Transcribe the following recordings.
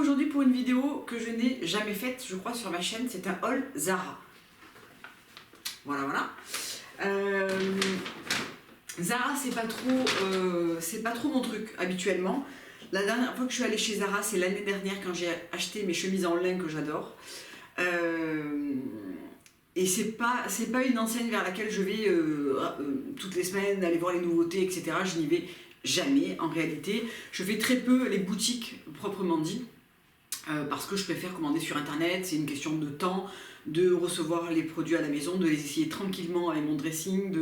aujourd'hui pour une vidéo que je n'ai jamais faite, je crois, sur ma chaîne. C'est un haul Zara. Voilà. Zara, c'est pas trop mon truc habituellement. La dernière fois que je suis allée chez Zara, c'est l'année dernière quand j'ai acheté mes chemises en lin que j'adore. Et c'est pas une enseigne vers laquelle je vais toutes les semaines aller voir les nouveautés, etc. Je n'y vais jamais en réalité. Je fais très peu les boutiques proprement dit. Parce que je préfère commander sur internet, c'est une question de temps, de recevoir les produits à la maison, de les essayer tranquillement avec mon dressing,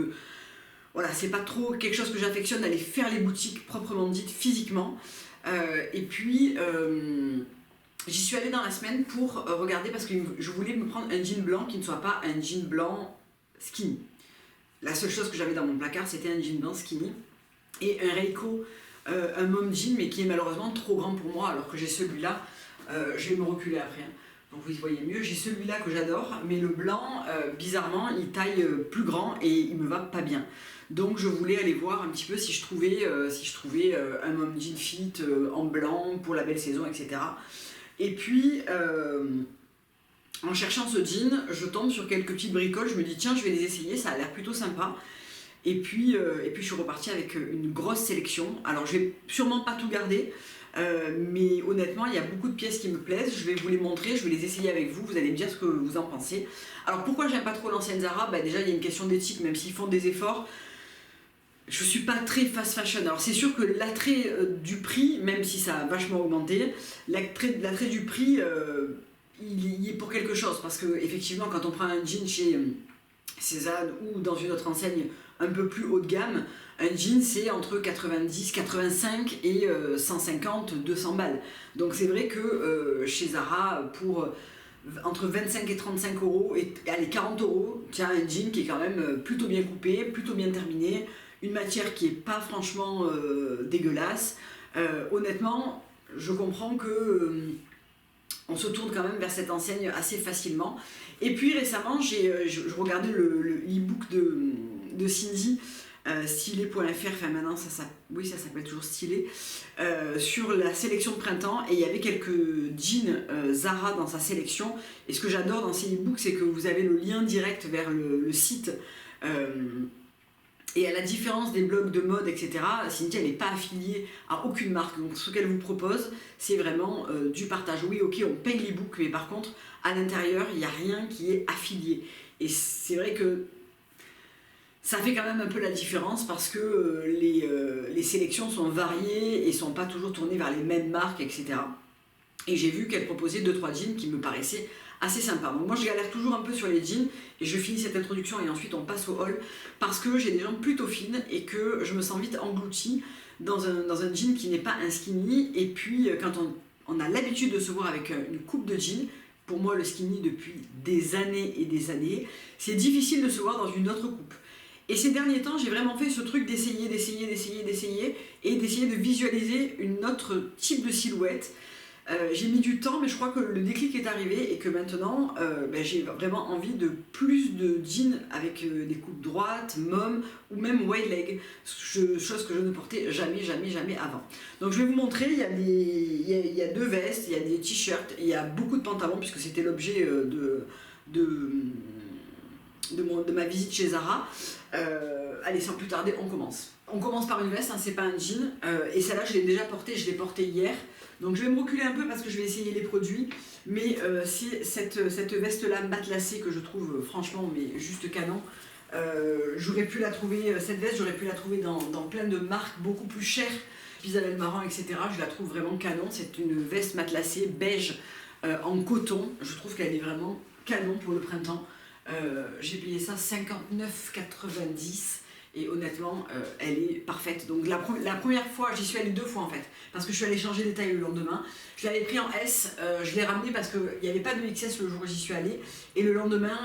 voilà, c'est pas trop quelque chose que j'affectionne d'aller faire les boutiques proprement dites physiquement. Et puis j'y suis allée dans la semaine pour regarder parce que je voulais me prendre un jean blanc qui ne soit pas un jean blanc skinny. La seule chose que j'avais dans mon placard c'était un jean blanc skinny et un Reiko, un mom jean mais qui est malheureusement trop grand pour moi alors que j'ai celui-là. Je vais me reculer après, hein. Donc vous y voyez mieux. J'ai celui-là que j'adore, mais le blanc, bizarrement, il taille plus grand et il me va pas bien. Donc je voulais aller voir un petit peu si je trouvais un mom jean fit en blanc pour la belle saison, etc. Et puis, en cherchant ce jean, je tombe sur quelques petites bricoles. Je me dis tiens, je vais les essayer, ça a l'air plutôt sympa. Et puis je suis repartie avec une grosse sélection. Alors je vais sûrement pas tout garder. Mais honnêtement il y a beaucoup de pièces qui me plaisent, je vais vous les montrer, je vais les essayer avec vous, vous allez me dire ce que vous en pensez. Alors pourquoi j'aime pas trop l'ancienne Zara? Déjà il y a une question d'éthique, même s'ils font des efforts, je suis pas très fast fashion. Alors c'est sûr que l'attrait du prix, même si ça a vachement augmenté, l'attrait du prix il y est pour quelque chose, parce que effectivement quand on prend un jean chez Cézanne ou dans une autre enseigne un peu plus haut de gamme, un jean c'est entre 90, 85 et 150, 200 balles. Donc c'est vrai que chez Zara, pour entre 25 et 35 euros, et allez 40 euros, tu as un jean qui est quand même plutôt bien coupé, plutôt bien terminé, une matière qui est pas franchement dégueulasse. Honnêtement, je comprends que on se tourne quand même vers cette enseigne assez facilement. Et puis récemment, je regardais l'e-book de Cindy, stylé.fr, enfin maintenant ça s'appelle toujours stylé, sur la sélection de printemps, et il y avait quelques jeans Zara dans sa sélection. Et ce que j'adore dans ces e-books, c'est que vous avez le lien direct vers le site. Et à la différence des blogs de mode, etc., Cindy, elle n'est pas affiliée à aucune marque. Donc ce qu'elle vous propose, c'est vraiment du partage. Oui, ok, on paye l'e-book, mais par contre, à l'intérieur, il n'y a rien qui est affilié. Et c'est vrai que ça fait quand même un peu la différence parce que les sélections sont variées et ne sont pas toujours tournées vers les mêmes marques, etc. Et j'ai vu qu'elle proposait 2-3 jeans qui me paraissaient assez sympas. Donc moi je galère toujours un peu sur les jeans et je finis cette introduction et ensuite on passe au haul parce que j'ai des jambes plutôt fines et que je me sens vite engloutie dans un jean qui n'est pas un skinny. Et puis quand on a l'habitude de se voir avec une coupe de jean, pour moi le skinny depuis des années et des années, c'est difficile de se voir dans une autre coupe. Et ces derniers temps, j'ai vraiment fait ce truc d'essayer et d'essayer de visualiser une autre type de silhouette. J'ai mis du temps, mais je crois que le déclic est arrivé et que maintenant, j'ai vraiment envie de plus de jeans avec des coupes droites, mom ou même wide leg, chose que je ne portais jamais avant. Donc je vais vous montrer, il y a 2 vestes, il y a des t-shirts, il y a beaucoup de pantalons puisque c'était l'objet de ma visite chez Zara. Allez, sans plus tarder, on commence. On commence par une veste, hein, c'est pas un jean, et celle-là je l'ai déjà portée, je l'ai portée hier. Donc je vais me reculer un peu parce que je vais essayer les produits, mais c'est cette veste-là matelassée que je trouve franchement mais juste canon. J'aurais pu la trouver, cette veste, j'aurais pu la trouver dans plein de marques beaucoup plus chères, Isabelle Marant, etc. Je la trouve vraiment canon. C'est une veste matelassée beige en coton. Je trouve qu'elle est vraiment canon pour le printemps. J'ai payé ça 59,90 et honnêtement elle est parfaite. Donc la première fois, j'y suis allée 2 fois en fait parce que je suis allée changer des tailles le lendemain. Je l'avais pris en S, je l'ai ramené parce qu'il n'y avait pas de XS le jour où j'y suis allée, et le lendemain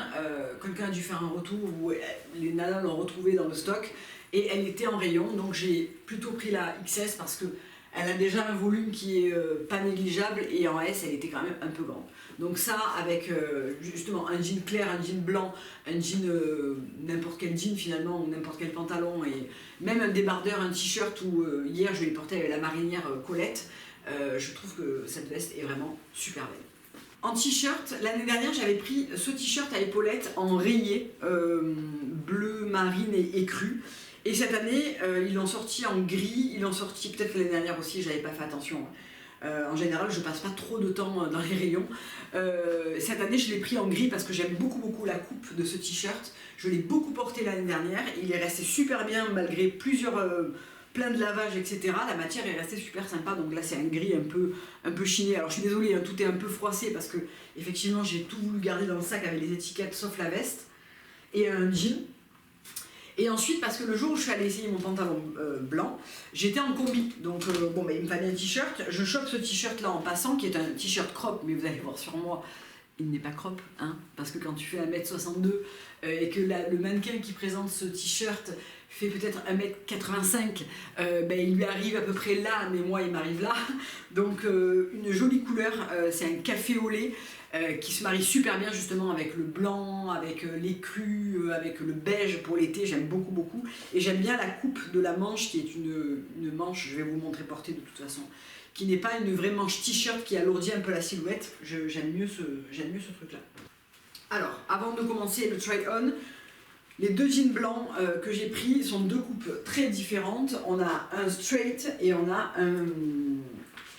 quelqu'un a dû faire un retour où les nanas l'ont retrouvée dans le stock et elle était en rayon. Donc j'ai plutôt pris la XS parce que elle a déjà un volume qui est pas négligeable, et en S elle était quand même un peu grande. Donc ça avec justement un jean clair, un jean blanc, un jean n'importe quel jean finalement, ou n'importe quel pantalon, et même un débardeur, un t-shirt, où hier je l'ai porté avec la marinière Colette, Je trouve que cette veste est vraiment super belle. En t-shirt, l'année dernière j'avais pris ce t-shirt à épaulettes en rayé, bleu marine et cru. Et cette année, ils l'ont sorti en gris, ils l'ont sorti peut-être l'année dernière aussi, j'avais pas fait attention. En général, je passe pas trop de temps dans les rayons. Cette année, je l'ai pris en gris parce que j'aime beaucoup la coupe de ce t-shirt. Je l'ai beaucoup porté l'année dernière. Il est resté super bien malgré plusieurs plein de lavage, etc. La matière est restée super sympa. Donc là, c'est un gris un peu chiné. Alors, je suis désolée, hein, tout est un peu froissé parce que effectivement, j'ai tout voulu garder dans le sac avec les étiquettes sauf la veste et un jean. Et ensuite, parce que le jour où je suis allée essayer mon pantalon blanc, j'étais en combi. Donc, il me fallait un t-shirt. Je chope ce t-shirt là en passant, qui est un t-shirt crop, mais vous allez voir sur moi, il n'est pas crop, hein, parce que quand tu fais 1m62 et que le mannequin qui présente ce t-shirt fait peut-être 1m85, il lui arrive à peu près là, mais moi il m'arrive là. Donc une jolie couleur, c'est un café au lait qui se marie super bien justement avec le blanc, avec les crus, avec le beige pour l'été, j'aime beaucoup. Et j'aime bien la coupe de la manche qui est une manche, je vais vous montrer portée de toute façon, qui n'est pas une vraie manche t-shirt qui alourdit un peu la silhouette. J'aime mieux ce truc-là. Alors, avant de commencer le try-on, les deux jeans blancs que j'ai pris sont deux coupes très différentes. On a un straight et on a un,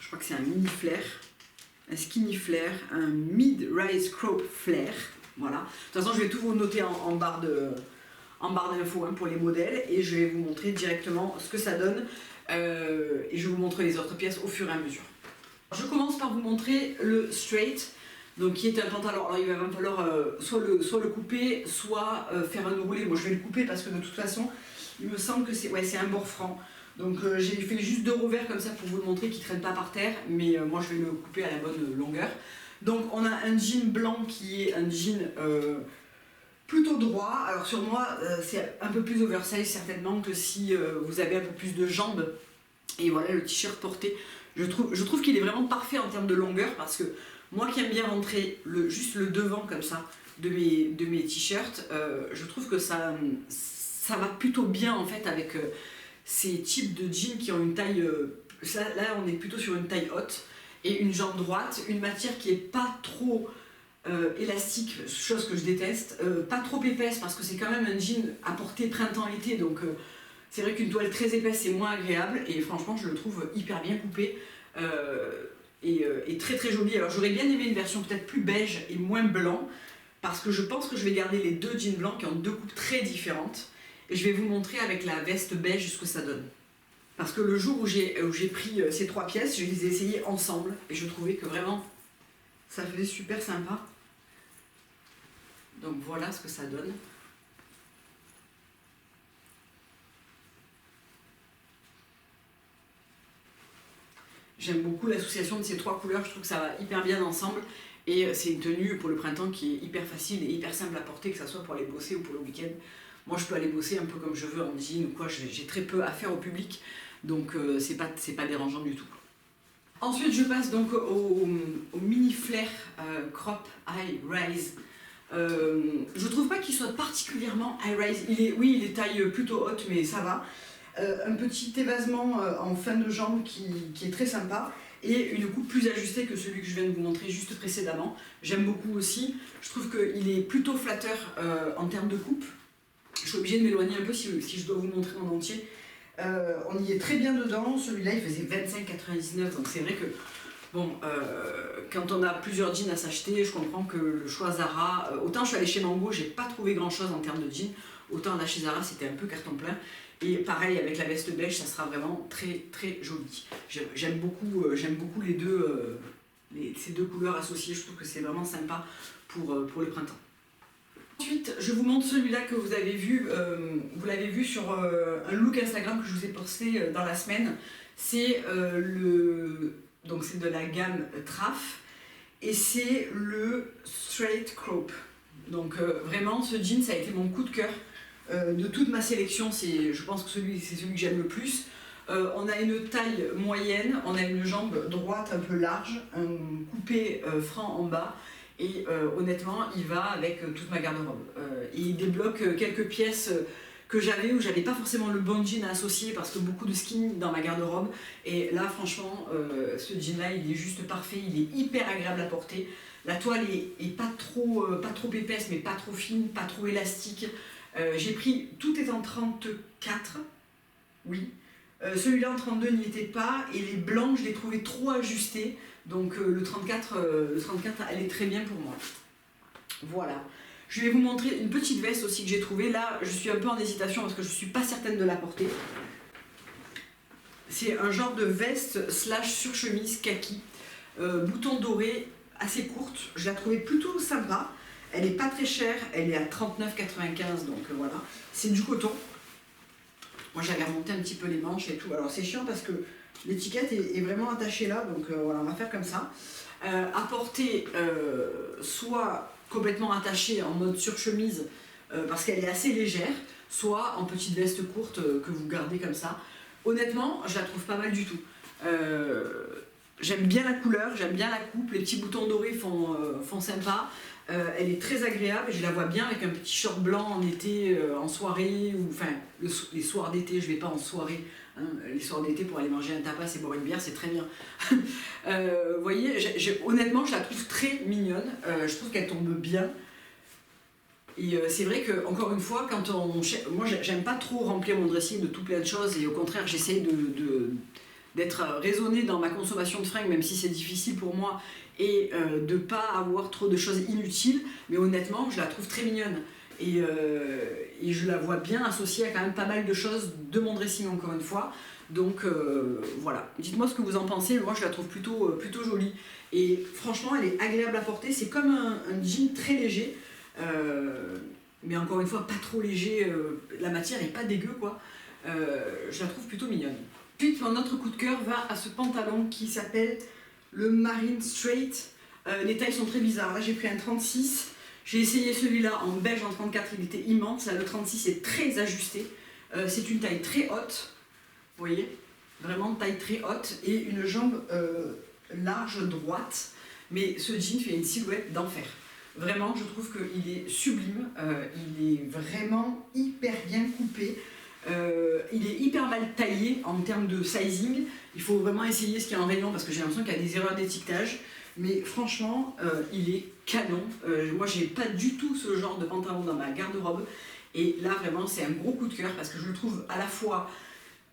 je crois que c'est un mini flare, un skinny flare, un mid-rise crop flare. Voilà. De toute façon, je vais tout vous noter en barre d'infos pour les modèles et je vais vous montrer directement ce que ça donne. Et je vais vous montrer les autres pièces au fur et à mesure. Je commence par vous montrer le straight, donc qui est un pantalon. Alors il va me falloir soit le couper, soit faire un roulé. Moi je vais le couper parce que de toute façon, il me semble que c'est un bord franc. Donc j'ai fait juste 2 revers comme ça pour vous le montrer qui ne traîne pas par terre, mais moi je vais le couper à la bonne longueur. Donc on a un jean blanc qui est un jean plutôt droit. Alors sur moi c'est un peu plus oversize certainement que si vous avez un peu plus de jambes. Et voilà le t-shirt porté, je trouve qu'il est vraiment parfait en termes de longueur parce que moi qui aime bien rentrer juste le devant comme ça de mes t-shirts, je trouve que ça va plutôt bien en fait avec ces types de jeans qui ont une taille, là on est plutôt sur une taille haute et une jambe droite, une matière qui est pas trop élastique, chose que je déteste, pas trop épaisse parce que c'est quand même un jean à porter printemps-été, donc c'est vrai qu'une toile très épaisse c'est moins agréable et franchement je le trouve hyper bien coupé et très joli. Alors j'aurais bien aimé une version peut-être plus beige et moins blanc parce que je pense que je vais garder les deux jeans blancs qui ont deux coupes très différentes et je vais vous montrer avec la veste beige ce que ça donne. Parce que le jour où j'ai pris ces 3 pièces, je les ai essayées ensemble et je trouvais que vraiment ça faisait super sympa. Donc voilà ce que ça donne. J'aime beaucoup l'association de ces 3 couleurs, je trouve que ça va hyper bien ensemble et c'est une tenue pour le printemps qui est hyper facile et hyper simple à porter, que ce soit pour aller bosser ou pour le week-end. Moi je peux aller bosser un peu comme je veux en jean ou quoi, j'ai très peu à faire au public, donc c'est pas dérangeant du tout. Ensuite je passe donc au mini flare crop high rise. Je trouve pas qu'il soit particulièrement high rise, il est taille plutôt haute mais ça va. Un petit évasement en fin de jambe qui est très sympa et une coupe plus ajustée que celui que je viens de vous montrer juste précédemment. J'aime beaucoup aussi, je trouve qu'il est plutôt flatteur en termes de coupe. Je suis obligée de m'éloigner un peu si je dois vous montrer en entier. On y est très bien dedans, celui-là il faisait 25,99 donc c'est vrai que bon, quand on a plusieurs jeans à s'acheter, je comprends que le choix Zara, autant je suis allée chez Mango, j'ai pas trouvé grand chose en termes de jeans, autant là chez Zara c'était un peu carton plein. Et pareil avec la veste beige, ça sera vraiment très joli. J'aime beaucoup ces deux couleurs associées, je trouve que c'est vraiment sympa pour le printemps. Ensuite, je vous montre celui-là que vous avez vu, vous l'avez vu sur un look Instagram que je vous ai posté dans la semaine. C'est donc c'est de la gamme Traf et c'est le straight crop. Donc vraiment, ce jean, ça a été mon coup de cœur. De toute ma sélection, je pense que c'est celui que j'aime le plus. On a une taille moyenne, on a une jambe droite un peu large, un coupé franc en bas et honnêtement il va avec toute ma garde-robe. Il débloque quelques pièces que j'avais où j'avais pas forcément le bon jean à associer parce que beaucoup de skin dans ma garde-robe. Et là, franchement, ce jean-là, il est juste parfait, il est hyper agréable à porter. La toile est pas trop épaisse, mais pas trop fine, pas trop élastique. J'ai pris, tout est en 34, oui. Celui-là en 32 n'y était pas, et les blancs, je les trouvais trop ajustés. Donc le 34, elle est très bien pour moi. Voilà. Je vais vous montrer une petite veste aussi que j'ai trouvée. Là, je suis un peu en hésitation parce que je ne suis pas certaine de la porter. C'est un genre de veste slash surchemise kaki. Bouton doré, assez courte. Je la trouvais plutôt sympa. Elle n'est pas très chère. Elle est à 39,95 donc voilà. C'est du coton. Moi, j'avais remonté un petit peu les manches et tout. Alors, c'est chiant parce que l'étiquette est vraiment attachée là. Donc voilà, on va faire comme ça. À porter soit complètement attachée en mode surchemise parce qu'elle est assez légère, soit en petite veste courte que vous gardez comme ça. Honnêtement, je la trouve pas mal du tout. J'aime bien la couleur, j'aime bien la coupe, les petits boutons dorés font sympa. Elle est très agréable et je la vois bien avec un petit short blanc en été, en soirée, ou enfin les soirs d'été, je vais pas en soirée. Les soirs d'été pour aller manger un tapas et boire une bière, c'est très bien. Vous voyez, honnêtement, je la trouve très mignonne. Je trouve qu'elle tombe bien. Et c'est vrai que, encore une fois, moi, j'aime pas trop remplir mon dressing de tout plein de choses. Et au contraire, j'essaie d'être raisonnée dans ma consommation de fringues, même si c'est difficile pour moi. Et de pas avoir trop de choses inutiles. Mais honnêtement, je la trouve très mignonne. Et je la vois bien associée à quand même pas mal de choses de mon dressing, encore une fois. Donc voilà, dites-moi ce que vous en pensez. Moi, je la trouve plutôt jolie. Et franchement, elle est agréable à porter. C'est comme un jean très léger. Mais encore une fois, pas trop léger. La matière est pas dégueu, quoi. Je la trouve plutôt mignonne. Ensuite, mon autre coup de cœur va à ce pantalon qui s'appelle le Marine Straight. Les tailles sont très bizarres. Là, j'ai pris un 36. J'ai essayé celui-là en beige en 34, il était immense. Là, le 36 est très ajusté. C'est une taille très haute. Vous voyez, vraiment taille très haute. Et une jambe large, droite. Mais ce jean fait une silhouette d'enfer. Vraiment, je trouve qu'il est sublime. Il est vraiment hyper bien coupé. Il est hyper mal taillé en termes de sizing. Il faut vraiment essayer ce qu'il y a en rayon parce que j'ai l'impression qu'il y a des erreurs d'étiquetage. Mais franchement, il est canon. Moi, j'ai pas du tout ce genre de pantalon dans ma garde-robe. Et là, vraiment, c'est un gros coup de cœur parce que je le trouve à la fois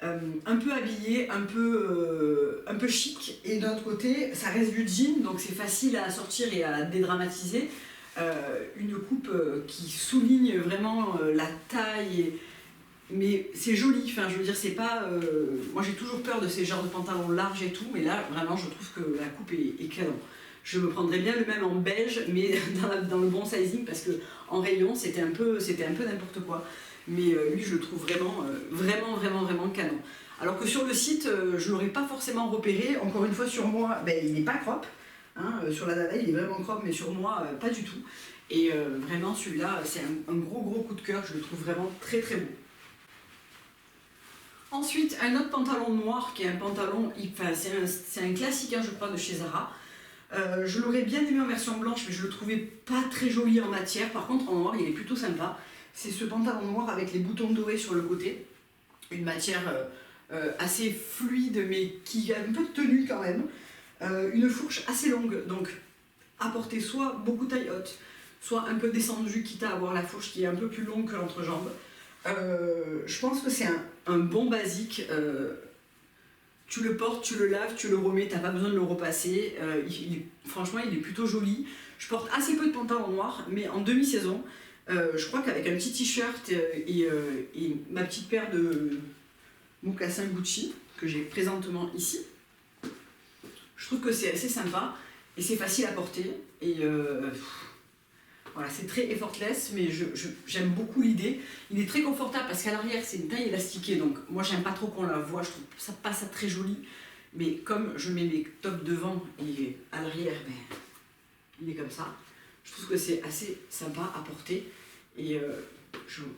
un peu habillé, un peu chic. Et d'un autre côté, ça reste du jean, donc c'est facile à sortir et à dédramatiser. Une coupe qui souligne vraiment la taille. Mais c'est joli, enfin je veux dire, c'est pas... Moi j'ai toujours peur de ces genres de pantalons larges et tout, mais là vraiment je trouve que la coupe est canon. Je me prendrais bien le même en beige, mais dans le bon sizing, parce que en rayon c'était un peu n'importe quoi. Mais lui je le trouve vraiment canon. Alors que sur le site, je ne l'aurais pas forcément repéré. Encore une fois sur moi, il n'est pas crop. Hein, sur la dada il est vraiment crop, mais sur moi pas du tout. Et vraiment celui-là c'est un gros coup de cœur, je le trouve vraiment très beau. Ensuite, un autre pantalon noir qui est un pantalon, c'est un classique, hein, je crois, de chez Zara. Je l'aurais bien aimé en version blanche, mais je le trouvais pas très joli en matière. Par contre, en noir, il est plutôt sympa. C'est ce pantalon noir avec les boutons dorés sur le côté. Une matière assez fluide, mais qui a un peu de tenue quand même. Une fourche assez longue, donc à porter soit beaucoup taille haute, soit un peu descendue, quitte à avoir la fourche qui est un peu plus longue que l'entrejambe. Je pense que c'est un bon basique. Tu le portes, tu le laves, tu le remets, t'as pas besoin de le repasser. Franchement, il est plutôt joli. Je porte assez peu de pantalons noirs, mais en demi-saison, je crois qu'avec un petit t-shirt et ma petite paire de mocassins Gucci, que j'ai présentement ici, je trouve que c'est assez sympa et c'est facile à porter. Et voilà, c'est très effortless, mais j'aime beaucoup l'idée. Il est très confortable parce qu'à l'arrière, c'est une taille élastiquée, donc moi, j'aime pas trop qu'on la voit, je trouve ça pas ça très joli. Mais comme je mets mes tops devant et à l'arrière, il est comme ça. Je trouve que c'est assez sympa à porter. Et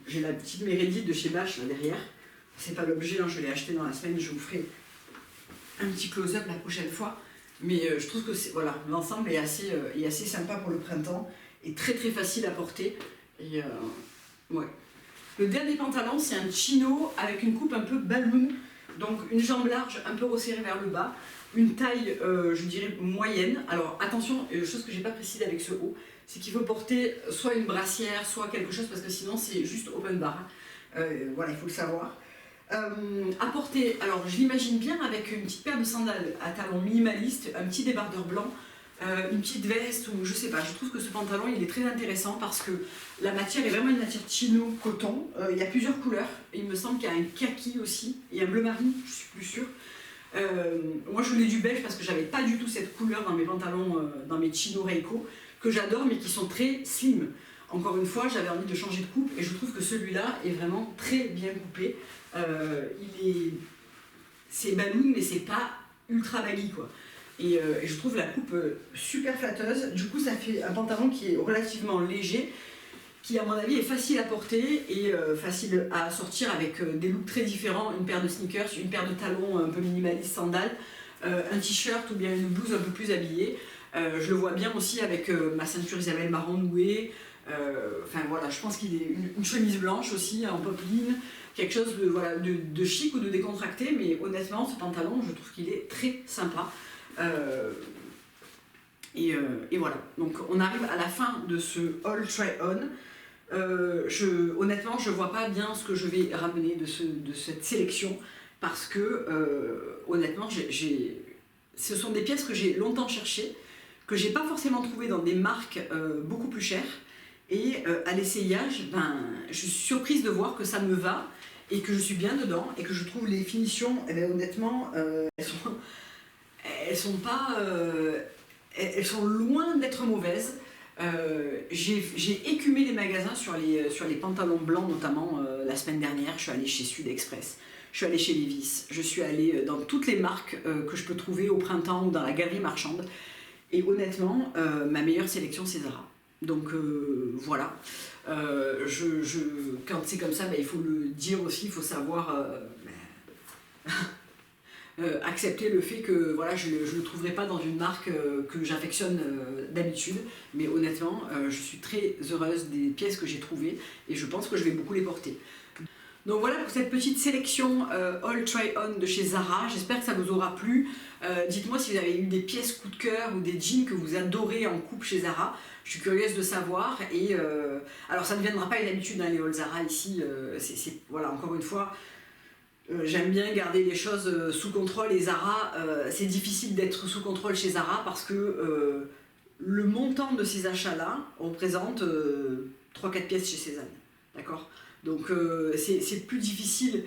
j'ai la petite Meredith de chez Bache là derrière. C'est pas l'objet, hein, je l'ai acheté dans la semaine, je vous ferai un petit close-up la prochaine fois. Mais je trouve que voilà, l'ensemble est assez sympa pour le printemps. Et très facile à porter. Et ouais. Le dernier pantalon, c'est un chino avec une coupe un peu balloon, donc une jambe large un peu resserrée vers le bas, une taille, je dirais, moyenne. Alors attention, chose que j'ai pas précisée avec ce haut, c'est qu'il faut porter soit une brassière, soit quelque chose, parce que sinon c'est juste open bar. Voilà, il faut le savoir. À porter, alors je l'imagine bien avec une petite paire de sandales à talons minimalistes, un petit débardeur blanc, une petite veste ou je sais pas. Je trouve que ce pantalon il est très intéressant parce que la matière est vraiment une matière chino coton. Il y a plusieurs couleurs. Il me semble qu'il y a un kaki aussi et un bleu marine, je suis plus sûre. Moi je voulais du beige parce que j'avais pas du tout cette couleur dans mes pantalons, dans mes chinos Reiko que j'adore mais qui sont très slim. Encore une fois, j'avais envie de changer de coupe et je trouve que celui-là est vraiment très bien coupé. C'est balloon mais c'est pas ultra baggy quoi. Et je trouve la coupe super flatteuse. Du coup, ça fait un pantalon qui est relativement léger, qui à mon avis est facile à porter et facile à sortir avec des looks très différents. Une paire de sneakers, une paire de talons un peu minimalistes, sandales, un t-shirt ou bien une blouse un peu plus habillée. Je le vois bien aussi avec ma ceinture Isabelle marron nouée. Enfin voilà, je pense qu'il est une chemise blanche aussi en popeline, quelque chose de, voilà, de chic ou de décontracté, mais honnêtement ce pantalon je trouve qu'il est très sympa. Et voilà, donc on arrive à la fin de ce haul try on. Honnêtement je vois pas bien ce que je vais ramener de cette sélection parce que honnêtement ce sont des pièces que j'ai longtemps cherchées, que j'ai pas forcément trouvées dans des marques beaucoup plus chères. Et à l'essayage, je suis surprise de voir que ça me va et que je suis bien dedans et que je trouve les finitions, honnêtement, elles sont loin d'être mauvaises. J'ai écumé les magasins sur les pantalons blancs, notamment la semaine dernière. Je suis allée chez Sud Express, je suis allée chez Levi's, je suis allée dans toutes les marques que je peux trouver au printemps ou dans la galerie marchande. Et honnêtement, ma meilleure sélection, c'est Zara. Donc voilà, quand c'est comme ça, il faut le dire aussi, il faut savoir accepter le fait que voilà, je ne le trouverai pas dans une marque que j'affectionne d'habitude, mais honnêtement, je suis très heureuse des pièces que j'ai trouvées et je pense que je vais beaucoup les porter. Donc voilà pour cette petite sélection All Try On de chez Zara, j'espère que ça vous aura plu. Dites-moi si vous avez eu des pièces coup de cœur ou des jeans que vous adorez en coupe chez Zara. Je suis curieuse de savoir et alors ça ne viendra pas une habitude les hauls Zara ici, voilà, encore une fois, j'aime bien garder les choses sous contrôle et Zara, c'est difficile d'être sous contrôle chez Zara parce que le montant de ces achats-là représente 3-4 pièces chez Cézanne, d'accord? Donc c'est plus difficile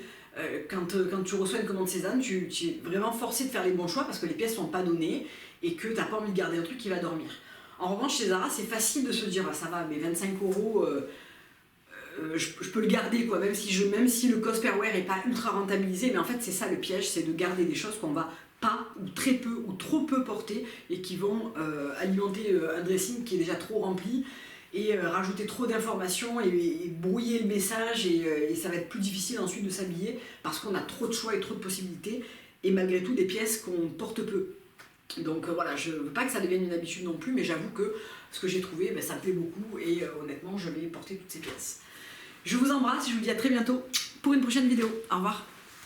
quand tu reçois une commande Cézanne, tu es vraiment forcé de faire les bons choix parce que les pièces ne sont pas données et que tu n'as pas envie de garder un truc qui va dormir. En revanche, chez Zara, c'est facile de se dire ah, ça va, mais 25 €, je peux le garder, quoi, même si le cost per wear n'est pas ultra rentabilisé. Mais en fait, c'est ça le piège, c'est de garder des choses qu'on va pas, ou très peu, ou trop peu porter et qui vont alimenter un dressing qui est déjà trop rempli et rajouter trop d'informations et brouiller le message et ça va être plus difficile ensuite de s'habiller parce qu'on a trop de choix et trop de possibilités et malgré tout des pièces qu'on porte peu. Donc voilà, je ne veux pas que ça devienne une habitude non plus, mais j'avoue que ce que j'ai trouvé, ça me plaît beaucoup et honnêtement, je vais porter toutes ces pièces. Je vous embrasse et je vous dis à très bientôt pour une prochaine vidéo. Au revoir.